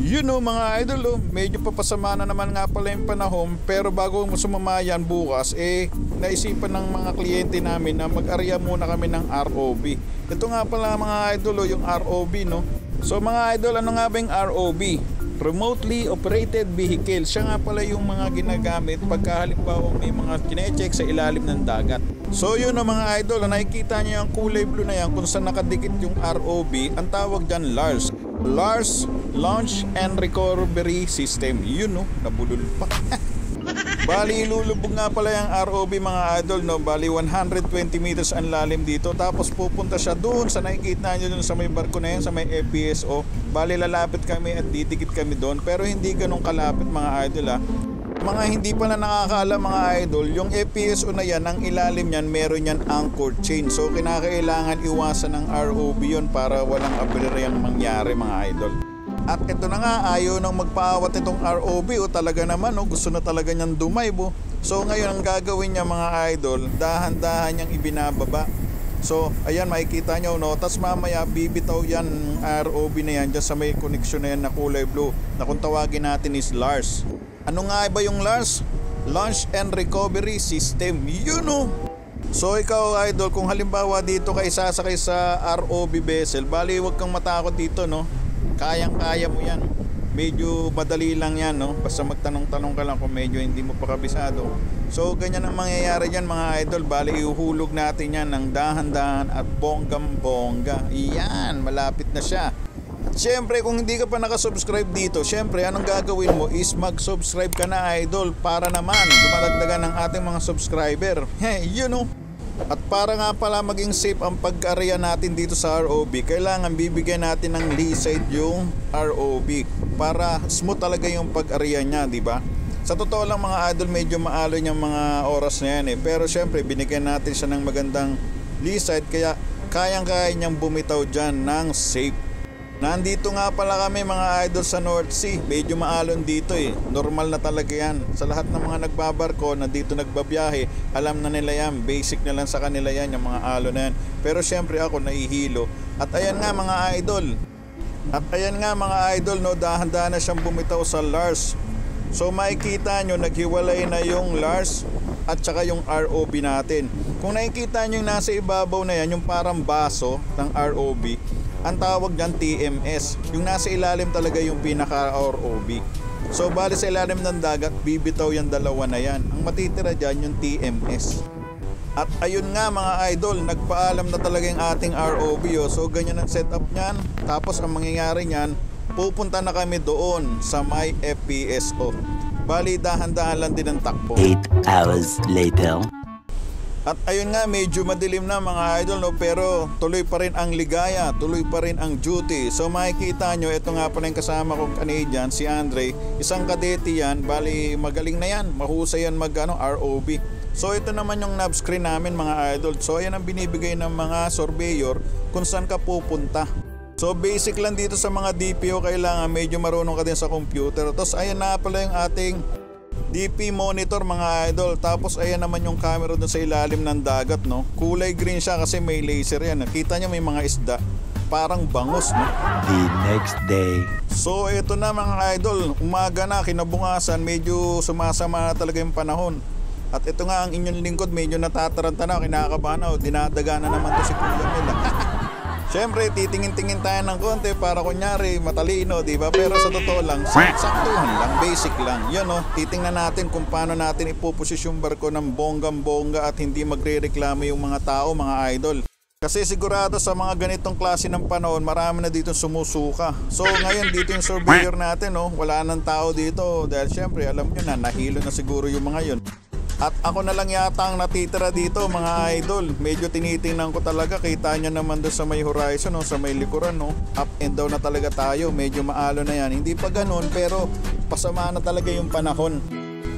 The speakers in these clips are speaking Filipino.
Yun o mga idol, medyo papasama na naman nga pala yung panahon, pero bago mo sumama yan bukas, naisipan ng mga kliyente namin na mag-arya muna kami ng ROV. Ito nga pala mga idol, yung ROV, no? So mga idol, ano nga ba yung ROV? Remotely Operated Vehicle. Siya nga pala yung mga ginagamit pagka halimbawa may mga kine-check sa ilalim ng dagat. So yun o mga idol, nakikita nyo yung kulay blue na yan kung saan nakadikit yung ROV, ang tawag dyan LARS. LARS Launch and Recovery System. Yun no, nabulol pa. Bali ilulubog nga pala yung ROV mga idol, no? Bali 120 meters ang lalim dito. Tapos pupunta siya doon sa nakikita nyo dun sa may barko na yan, sa may FPSO. Bali lalapit kami at didikit kami doon. Pero hindi ganun kalapit mga idol ha. Mga hindi pa na nakakaalam mga idol, yung FPSO na yan, ang ilalim yan, meron yan anchor chain. So kinakailangan iwasan ng ROV yun para walang aberyaryang mangyari mga idol. At ito na nga, ayaw nang magpaawat itong ROV o talaga naman gusto na talaga niyang dumaybo. So ngayon ang gagawin niya mga idol, dahan-dahan niyang ibinababa. So ayan makikita nyo no, tas mamaya bibitaw yan ROV na yan dyan sa may connection na yan na kulay blue na kung tawagin natin is LARS. Ano nga ba yung LARS? Launch and Recovery System. Yun o. So ikaw idol, kung halimbawa dito ka sasakay sa ROV vessel, bali huwag kang matakot dito no. Kayang-kaya mo yan. Medyo madali lang yan no. Basta magtanong-tanong ka lang kung medyo hindi mo pa kabisado. So ganyan ang mangyayari dyan mga idol. Bali ihuhulog natin yan ng dahan-dahan at bonggam-bongga. Iyan, malapit na siya. At syempre kung hindi ka pa nakasubscribe dito, syempre anong gagawin mo is mag-subscribe ka na idol para naman dumadagdagan ng ating mga subscriber. You know. At para nga pala maging safe ang pag-arya natin dito sa ROV, kailangan bibigyan natin ng lee side yung ROV para smooth talaga yung pag-arya niya, di ba? Sa totoo lang mga idol, medyo maalon yung mga oras na yan pero syempre binigyan natin siya ng magandang lee side kaya kayang-kaya niyang bumitaw dyan ng safe. Nandito nga pala kami mga idol sa North Sea. Medyo maalon dito Normal na talaga yan. Sa lahat ng mga nagbabarko na dito nagbabiyahe, alam na nila yan. Basic na lang sa kanila yan, yung mga alon na yan. Pero syempre ako nahihilo. At ayan nga mga idol, no, dahan-dahan na siyang bumitaw sa LARS. So makikita nyo, naghiwalay na yung LARS at saka yung ROV natin. Kung nakikita nyo yung nasa ibabaw na yan, yung parang baso ng ROV, ang tawag dyan TMS. Yung nasa ilalim talaga yung pinaka ROV. So bali sa ilalim ng dagat, bibitaw yung dalawa na yan. Ang matitira dyan yung TMS. At ayun nga mga idol, nagpaalam na talaga yung ating ROV. So ganyan ang setup nyan. Tapos ang mangyayari nyan, pupunta na kami doon sa may FPSO. Bali dahan-dahan lang din ang takbo. 8 hours later. At ayun nga, medyo madilim na mga idol no, pero tuloy pa rin ang ligaya, tuloy pa rin ang duty. So makikita nyo, ito nga pala yung kasama kong Canadian, si Andre, isang kadete yan, bali magaling na yan, mahusay yan mag ROV. So ito naman yung nav screen namin mga idol. So ayan ang binibigay ng mga surveyor kung saan ka pupunta. So basic lang dito sa mga DPO, kailangan medyo marunong ka din sa computer. Tapos ayan na pala yung ating DP monitor mga idol. Tapos ayan naman yung camera doon sa ilalim ng dagat no. Kulay green siya kasi may laser yan. Nakita nyo may mga isda, parang bangus no. The next day. So ito na mga idol, umaga na, kinabukasan, medyo sumasama na talaga yung panahon. At ito nga ang inyong lingkod, medyo natataranta na, kinakabahan na, dinadaga na naman to si Kuya Mel. Siyempre, titingin-tingin tayo ng konti para kunyari matalino, di ba? Pero sa totoo lang, saktuhan lang, basic lang. Yun no, titingnan natin kung paano natin ipuposisyon yung barko ng bonggam-bongga at hindi magre-reklamo yung mga tao, mga idol. Kasi sigurado sa mga ganitong klase ng panahon, marami na dito sumusuka. So ngayon dito yung surveyor natin, no, wala nang tao dito dahil siyempre alam nyo na, nahilo na siguro yung mga yun. At ako na lang yata ang natitira dito mga idol. Medyo tinitingnan ko talaga, kita nyo naman doon sa may horizon, no, sa may likuran, no, up and down na talaga tayo. Medyo maalo na yan, hindi pa ganun pero pasama na talaga yung panahon.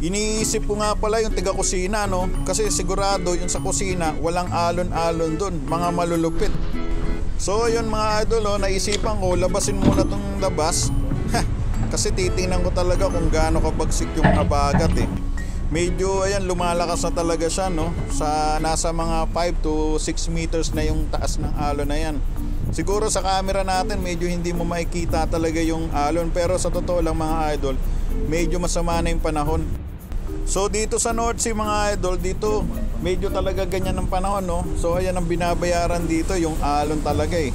Iniisip ko nga pala yung tiga kusina no, kasi sigurado yung sa kusina walang alon-alon doon, mga malulupit. So yun mga idol, naisipan ko labasin muna tong labas. Kasi titingnan ko talaga kung gaano kabagsik yung abagat Medyo ayan, lumalakas na talaga siya no, sa nasa mga 5 to 6 meters na yung taas ng alon na yan. Siguro sa camera natin medyo hindi mo makikita talaga yung alon, pero sa totoo lang mga idol, medyo masama na yung panahon. So dito sa North Sea mga idol, dito medyo talaga ganyan ang panahon, no? So ayan ang binabayaran dito, yung alon talaga eh.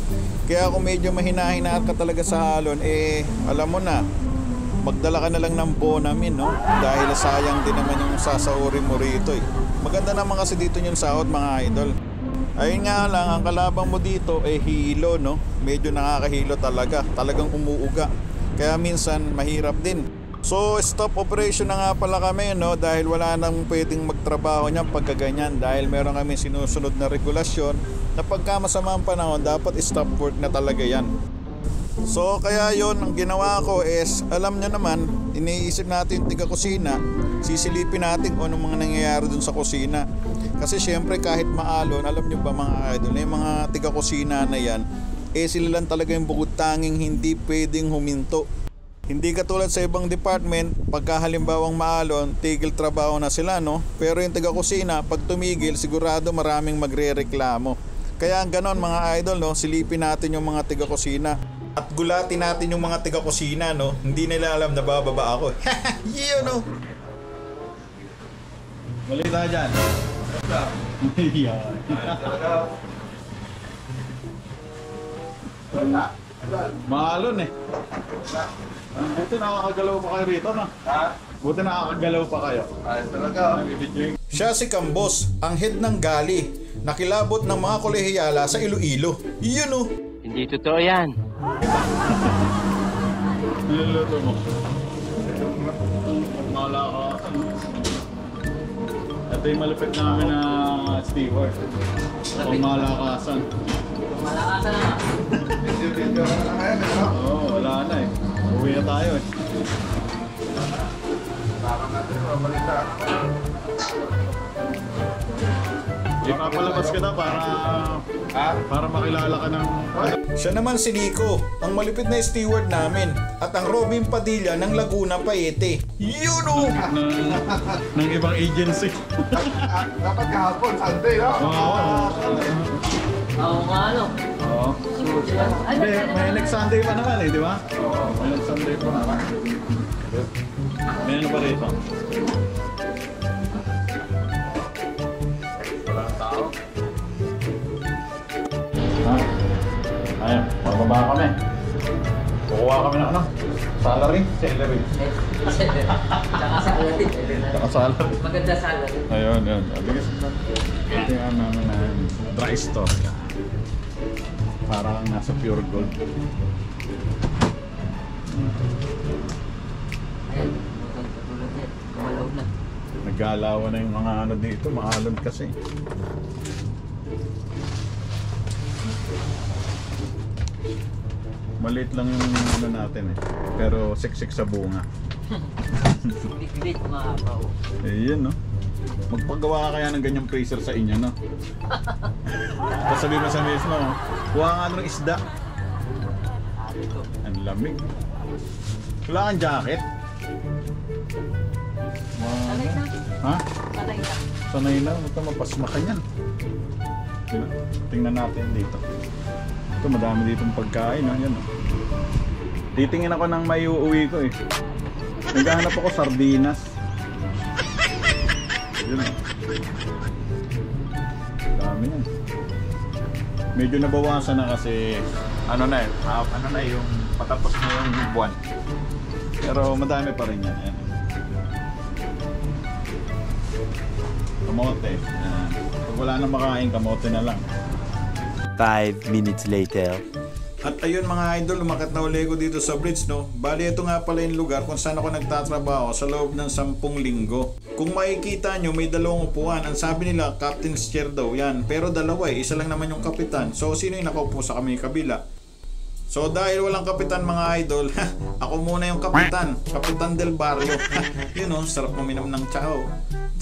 Kaya kung medyo mahina-hina ka talaga sa alon, alam mo na, magdala ka na lang ng Bonamin, no? Dahil sayang din naman yung sasaurin mo rito eh. Maganda naman kasi dito yung sahod mga idol. Ayun nga lang, ang kalabang mo dito hilo, no? Medyo nakakahilo talaga, talagang umuuga. Kaya minsan mahirap din. So stop operation na nga pala kami, no? Dahil wala nang pwedeng magtrabaho niyan pagka ganyan. Dahil meron kami sinusunod na regulasyon na pagka masama ang panahon, dapat stop work na talaga yan. So kaya yon, ang ginawa ko is, alam nyo naman, iniisip natin tiga kusina, sisilipin natin kung anong mga nangyayari dun sa kusina. Kasi syempre kahit maalon, alam nyo ba mga idol, yung mga tiga kusina na yan, sila lang talaga yung bukod tanging hindi pwedeng huminto. Hindi katulad sa ibang department, pagka halimbawang maalon, tigil trabaho na sila, no? Pero yung tiga kusina, pag tumigil, sigurado maraming magre-reklamo. Kaya ganon mga idol, no? Silipin natin yung mga tiga kusina. At gulatin natin yung mga tiga kusina, no? Hindi nila alam na bababa ako. Yun, no? Balik tayo dyan. Maalon eh. Buti nakakagalaw pa kayo rito, no? Buti nakakagalaw pa kayo. Siya si Kambos, ang head ng gali, nakilabot ng mga kolehiyala sa Iloilo. Yun, no? Hindi totoo yan. Niluluto mo. Malaka. Ito yung malupit namin na steward. Pangmalakasan. Malakasan na. Oo, wala na eh. Uwi na tayo eh. Ipapalabas ka na para makilala ka ng... Siya naman si Nico, ang malupit na steward namin. At ang Robin Padilla ng Laguna Paete. Yun o! ng ibang agency. Dapat kahapon, Sunday, no? Oo nga, ano? Oo. May next Sunday pa naman eh, di ba? Oo, may next Sunday pa naman. May ano pa rito? Walang tao. Ha? Ayun, mababa kami. Kukuha kami ng ano? Salary? Salary. Tsaka salad. Tsaka salary. Maganda salad. Ayun, yun. Bigas na. Ito yung ano na dry store. Parang nasa pure gold. Ayan, katulad yan. Kumalaw na. Nag-aalawa na yung mga ano dito, maalon kasi. Maliit lang yung ano natin eh. Pero siksik sa bunga. Big mahabaw. Eh yun no. Magpagawa ka kaya ng ganyang freezer sa inyo no. Tapos sabihin mo sa mismo, kuha nga ng isda. Ang lamig. Wala kang jacket? Sanay na. Ha? Sanay na. Sanay na, ito mapasma ka niyan. Tingnan natin dito. Ito madami ditong pagkain, no? Yan, no? Titingin ako ng may uuwi ko eh. Naghahanap ako sardinas. Yun, no? Dami yan. Medyo nabawasan na kasi ano na eh, ano na yung patapos na yung buwan. Pero madami pa rin yan. Yan. Kamote. Yan. Pag wala na makain, kamote na lang. 5 minutes later. At ayun mga idol, lumakat na uli ko dito sa bridge, no? Bali ito nga pala yung lugar kung saan ako nagtatrabaho sa loob ng 10 linggo. Kung makikita nyo, may dalawang upuan. Ang sabi nila, captain's chair daw yan. Pero dalawa eh, isa lang naman yung kapitan. So sino yung nakaupo sa kami kabila? So dahil walang kapitan mga idol, ako muna yung kapitan. Kapitan del Barrio. Yun know, sarap uminom ng tsaw.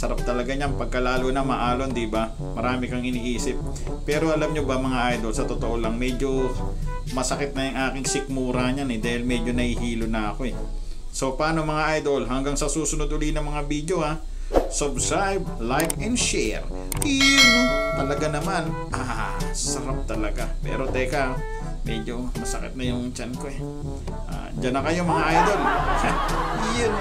Sarap talaga niyan pagkalalo na maalon, di ba? Marami kang iniisip. Pero alam nyo ba mga idol, sa totoo lang, medyo masakit na yung aking sikmura niyan eh. Dahil medyo nahihilo na ako eh. So paano mga idol, hanggang sa susunod uli ng mga video ha. Subscribe, like, and share. Yun, no? Talaga naman. Sarap talaga. Pero teka, Medyo masakit na yung tiyan ko eh. Diyan na kayo mga idol. Yun.